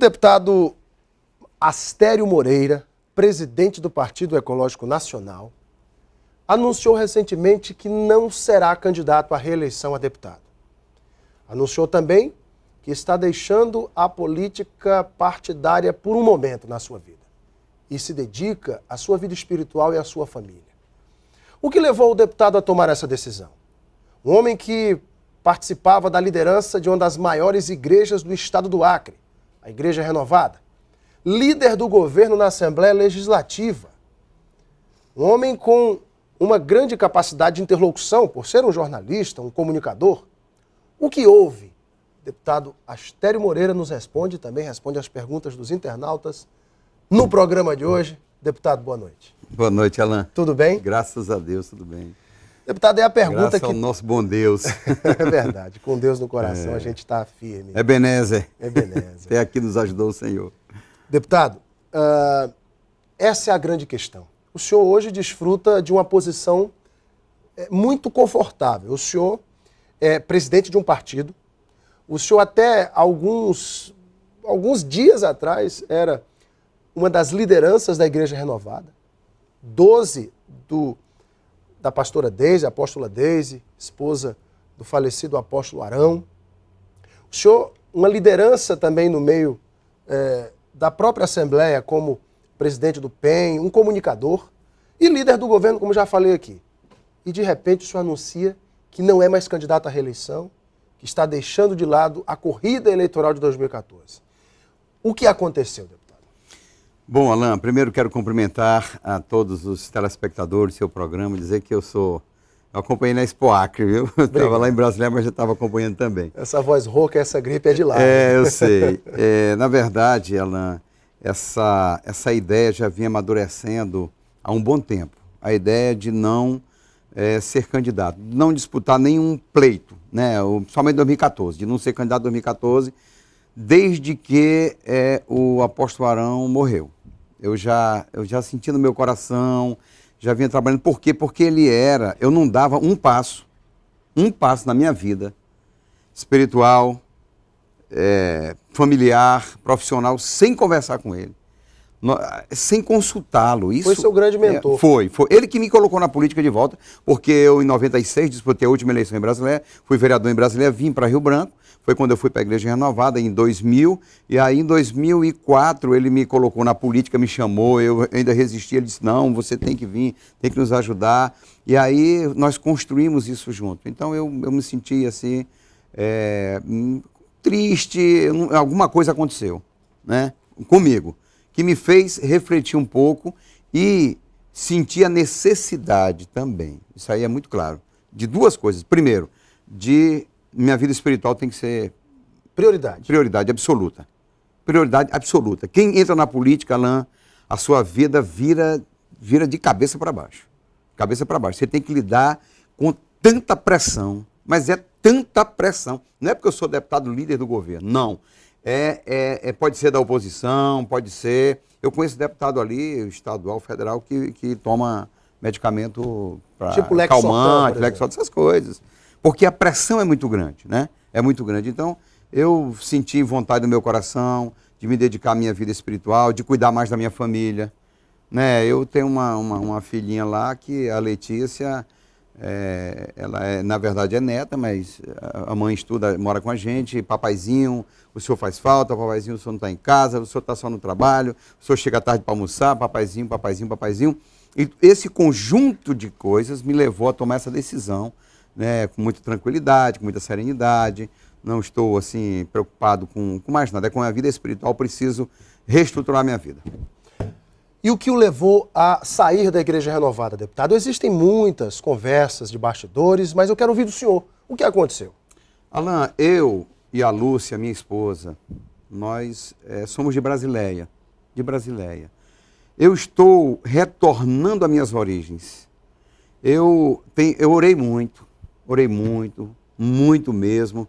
deputado Astério Moreira, presidente do Partido Ecológico Nacional, anunciou recentemente que não será candidato à reeleição a deputado. Anunciou também que está deixando a política partidária por um momento na sua vida e se dedica à sua vida espiritual e à sua família. O que levou o deputado a tomar essa decisão? Um homem que participava da liderança de uma das maiores igrejas do estado do Acre, a Igreja Renovada, líder do governo na Assembleia Legislativa, um homem com uma grande capacidade de interlocução, por ser um jornalista, um comunicador. O que houve? O deputado Astério Moreira nos responde, também responde às perguntas dos internautas no programa de hoje. Deputado, boa noite. Boa noite, Alain. Tudo bem? Graças a Deus, tudo bem. Deputado, é a pergunta Graças que... ao nosso bom Deus. É verdade, com Deus no coração a gente está firme. Ebenezer. Ebenezer. Até aqui nos ajudou o Senhor. Deputado, essa é a grande questão. O senhor hoje desfruta de uma posição muito confortável. O senhor é presidente de um partido. O senhor até alguns dias atrás era uma das lideranças da Igreja Renovada. 12 da pastora Deise, a apóstola Deise, esposa do falecido apóstolo Arão. O senhor, uma liderança também no meio da própria Assembleia, como presidente do PEN, um comunicador e líder do governo, como já falei aqui. E de repente o senhor anuncia que não é mais candidato à reeleição, que está deixando de lado a corrida eleitoral de 2014. O que aconteceu, deputado? Bom, Alain, primeiro quero cumprimentar a todos os telespectadores do seu programa, dizer que eu acompanhei na Expo Acre, viu? Eu estava lá em Brasília, mas já estava acompanhando também. Essa voz rouca, essa gripe é de lá. Eu sei. Na verdade, Alain, essa ideia já vinha amadurecendo há um bom tempo. A ideia de não ser candidato, não disputar nenhum pleito, né? Somente em 2014, de não ser candidato em 2014, desde que o apóstolo Arão morreu. Eu já senti no meu coração, já vinha trabalhando. Por quê? Porque eu não dava um passo na minha vida, espiritual, familiar, profissional, sem conversar com ele, sem consultá-lo. Foi seu grande mentor. Foi. Ele que me colocou na política de volta, porque eu, em 96, disputei a última eleição em Brasília, fui vereador em Brasília, vim para Rio Branco, foi quando eu fui para a Igreja Renovada, em 2000, e aí em 2004 ele me colocou na política, me chamou, eu ainda resisti, ele disse, não, você tem que vir, tem que nos ajudar, e aí nós construímos isso junto. Então eu me senti assim, triste, alguma coisa aconteceu, né, comigo, que me fez refletir um pouco e sentir a necessidade também, isso aí é muito claro, de duas coisas. Primeiro, minha vida espiritual tem que ser... Prioridade. Prioridade absoluta. Prioridade absoluta. Quem entra na política, Alain, a sua vida vira de cabeça para baixo. Cabeça para baixo. Você tem que lidar com tanta pressão, mas é tanta pressão. Não é porque eu sou deputado líder do governo, não. Pode ser da oposição, pode ser... Eu conheço deputado ali, estadual, federal, que toma medicamento para tipo calmante, Lexotan, essas coisas. Porque a pressão é muito grande, né? É muito grande. Então, eu senti vontade no meu coração de me dedicar à minha vida espiritual, de cuidar mais da minha família, né? Eu tenho uma filhinha lá que a Letícia, ela na verdade é neta, mas a mãe estuda, mora com a gente, papaizinho, o senhor faz falta, papaizinho, o senhor não está em casa, o senhor está só no trabalho, o senhor chega tarde para almoçar, papaizinho. E esse conjunto de coisas me levou a tomar essa decisão, né, com muita tranquilidade, com muita serenidade, não estou assim preocupado com mais nada, com a vida espiritual, preciso reestruturar minha vida. E o que o levou a sair da Igreja Renovada, deputado? Existem muitas conversas de bastidores, mas eu quero ouvir do senhor. O que aconteceu? Alain, eu e a Lúcia, minha esposa, nós somos de Brasileia. Eu estou retornando às minhas origens. Eu orei muito mesmo.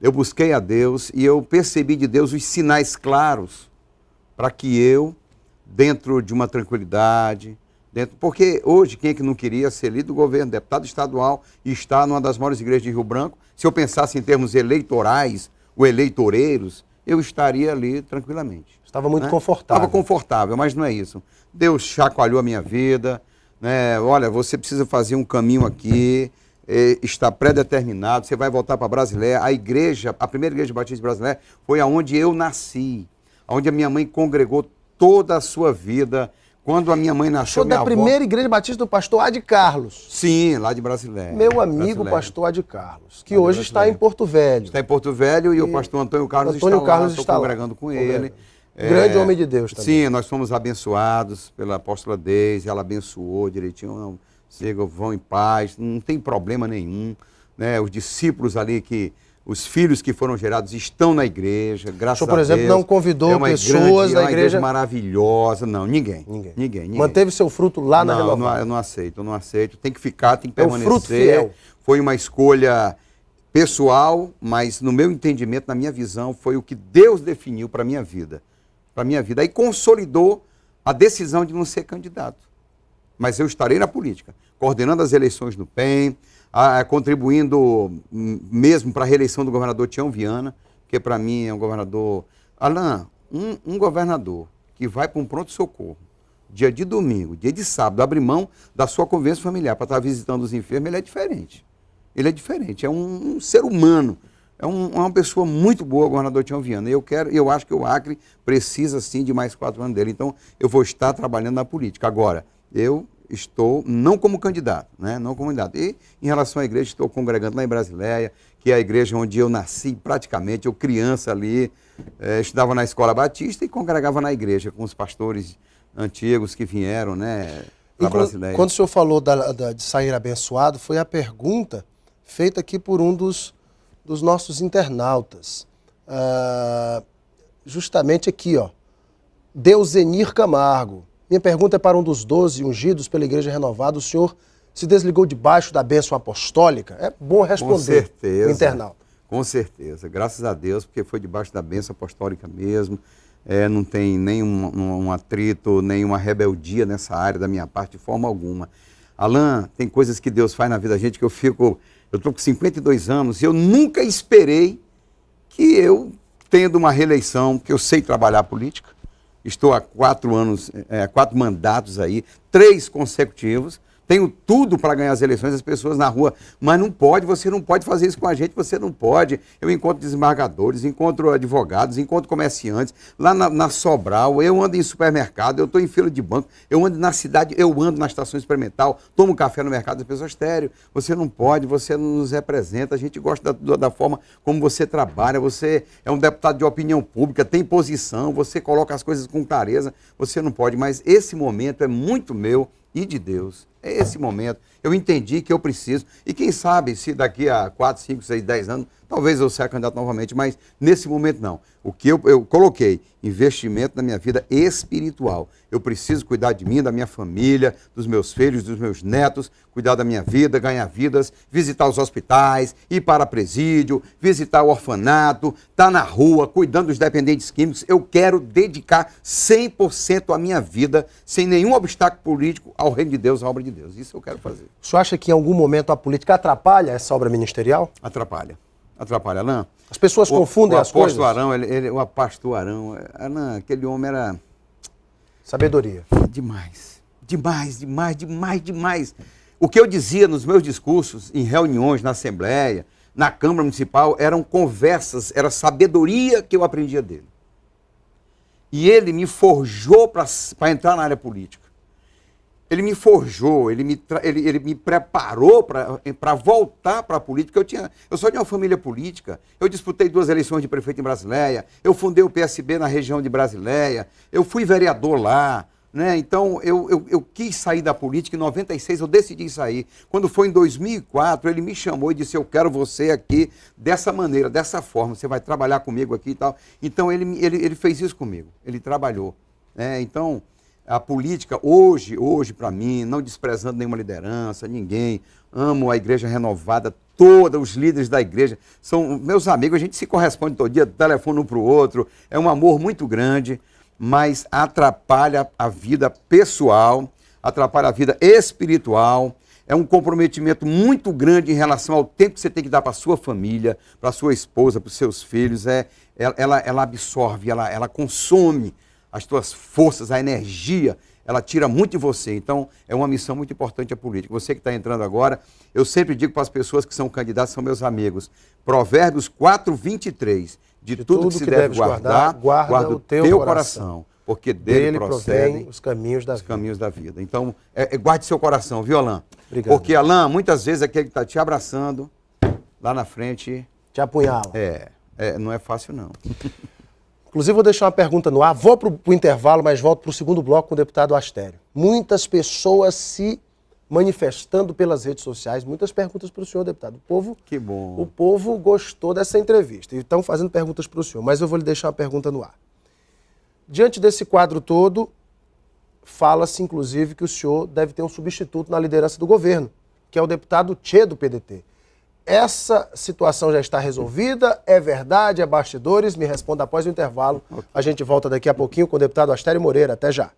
Eu busquei a Deus e eu percebi de Deus os sinais claros para que eu, dentro de uma tranquilidade, porque hoje quem é que não queria ser líder do governo, deputado estadual e estar numa das maiores igrejas de Rio Branco, se eu pensasse em termos eleitorais ou eleitoreiros, eu estaria ali tranquilamente. Estava muito né? confortável. Estava confortável, mas não é isso. Deus chacoalhou a minha vida, né? Olha, você precisa fazer um caminho aqui, está pré-determinado, você vai voltar para Brasileia. A primeira igreja batista de Brasileia foi aonde eu nasci, onde a minha mãe congregou toda a sua vida. Quando a minha mãe nasceu, da primeira igreja batista do pastor Adi Carlos. Sim, lá de Brasileia. Meu amigo pastor Adi Carlos, que hoje está em Porto Velho. Está em Porto Velho e o pastor Antônio Carlos está congregando com ele. Grande homem de Deus também. Sim, nós fomos abençoados pela apóstola Deise, ela abençoou direitinho. Não, vão em paz, não tem problema nenhum. Né? Os discípulos ali os filhos que foram gerados estão na igreja, graças a Deus. O senhor, por exemplo, não convidou pessoas da igreja... É uma igreja maravilhosa. Não, ninguém. Manteve seu fruto lá na Renovada? Eu não aceito. Tem que ficar, tem que permanecer. É um fruto fiel. Foi uma escolha pessoal, mas no meu entendimento, na minha visão, foi o que Deus definiu para a minha vida. Aí consolidou a decisão de não ser candidato. Mas eu estarei na política, coordenando as eleições no PEN, contribuindo mesmo para a reeleição do governador Tião Viana, que para mim é um governador... Alain, um governador que vai para um pronto-socorro, dia de domingo, dia de sábado, abre mão da sua convivência familiar para estar visitando os enfermos, ele é diferente. É um ser humano, é uma pessoa muito boa, o governador Tião Viana. Eu acho que o Acre precisa sim de mais 4 anos dele, então eu vou estar trabalhando na política. Agora, eu estou não como candidato, né? Não como candidato. E em relação à igreja, estou congregando lá em Brasileia, que é a igreja onde eu nasci praticamente, eu criança ali, estudava na escola batista e congregava na igreja com os pastores antigos que vieram, né, para Brasileia. Quando o senhor falou de sair abençoado, foi a pergunta feita aqui por um dos nossos internautas. Justamente aqui, ó. Deusenir Camargo. Minha pergunta é para um dos 12 ungidos pela Igreja Renovada. O senhor se desligou debaixo da bênção apostólica? É bom responder. Com certeza. O internauta. Com certeza. Graças a Deus, porque foi debaixo da bênção apostólica mesmo. Não tem nenhum atrito, nenhuma rebeldia nessa área da minha parte, de forma alguma. Alain, tem coisas que Deus faz na vida da gente que eu estou com 52 anos e eu nunca esperei que eu, tendo uma reeleição, que eu sei trabalhar política, estou há 4 mandatos aí, 3 consecutivos, tenho tudo para ganhar as eleições, as pessoas na rua, mas você não pode fazer isso com a gente, você não pode. Eu encontro desembargadores, encontro advogados, encontro comerciantes, lá na Sobral, eu ando em supermercado, eu estou em fila de banco, eu ando na cidade, eu ando na estação experimental, tomo café no mercado, as pessoas, sério, você não pode, você não nos representa, a gente gosta da forma como você trabalha, você é um deputado de opinião pública, tem posição, você coloca as coisas com clareza, você não pode, mas esse momento é muito meu e de Deus. É esse momento. Eu entendi que eu preciso. E quem sabe se daqui a 4, 5, 6, 10 anos, talvez eu seja candidato novamente, mas nesse momento não. O que eu coloquei, investimento na minha vida espiritual. Eu preciso cuidar de mim, da minha família, dos meus filhos, dos meus netos, cuidar da minha vida, ganhar vidas, visitar os hospitais, ir para presídio, visitar o orfanato, estar na rua, cuidando dos dependentes químicos. Eu quero dedicar 100% a minha vida, sem nenhum obstáculo político, ao reino de Deus, à obra de Deus. Isso eu quero fazer. O senhor acha que em algum momento a política atrapalha essa obra ministerial? Atrapalha, Alain. As pessoas confundem as coisas? O pastor Arão, Alain, aquele homem era... Sabedoria. Demais. O que eu dizia nos meus discursos, em reuniões, na Assembleia, na Câmara Municipal, eram conversas, era sabedoria que eu aprendia dele. E ele me forjou para entrar na área política. Ele me forjou, ele me preparou para voltar para a política. Eu sou de uma família política, eu disputei 2 eleições de prefeito em Brasileia, eu fundei o PSB na região de Brasileia, eu fui vereador lá, né? Então eu quis sair da política, em 96 eu decidi sair. Quando foi em 2004, ele me chamou e disse, eu quero você aqui dessa maneira, dessa forma, você vai trabalhar comigo aqui e tal. Então ele fez isso comigo, ele trabalhou, né? Então... A política, hoje para mim, não desprezando nenhuma liderança, ninguém, amo a Igreja Renovada, todos os líderes da igreja são meus amigos, a gente se corresponde todo dia, telefone um para o outro, é um amor muito grande, mas atrapalha a vida pessoal, atrapalha a vida espiritual, é um comprometimento muito grande em relação ao tempo que você tem que dar para a sua família, para a sua esposa, para os seus filhos, ela absorve, ela consome as tuas forças, a energia, ela tira muito de você. Então, é uma missão muito importante a política. Você que está entrando agora, eu sempre digo para as pessoas que são candidatos, são meus amigos, Provérbios 4:23, de tudo que se deve guardar, guarda o teu coração, porque dele procedem os caminhos da vida. Então, guarde seu coração, viu, Alain? Obrigado. Porque, Alain, muitas vezes aquele que está te abraçando, lá na frente... Te apunhala. Não é fácil, não. Inclusive, vou deixar uma pergunta no ar. Vou para o intervalo, mas volto para o segundo bloco com o deputado Astério. Muitas pessoas se manifestando pelas redes sociais, muitas perguntas para o senhor, deputado. Que bom. O povo gostou dessa entrevista e estão fazendo perguntas para o senhor, mas eu vou lhe deixar uma pergunta no ar. Diante desse quadro todo, fala-se, inclusive, que o senhor deve ter um substituto na liderança do governo, que é o deputado Tchê, do PDT. Essa situação já está resolvida? É verdade? É bastidores? Me responda após o intervalo. A gente volta daqui a pouquinho com o deputado Astério Moreira. Até já.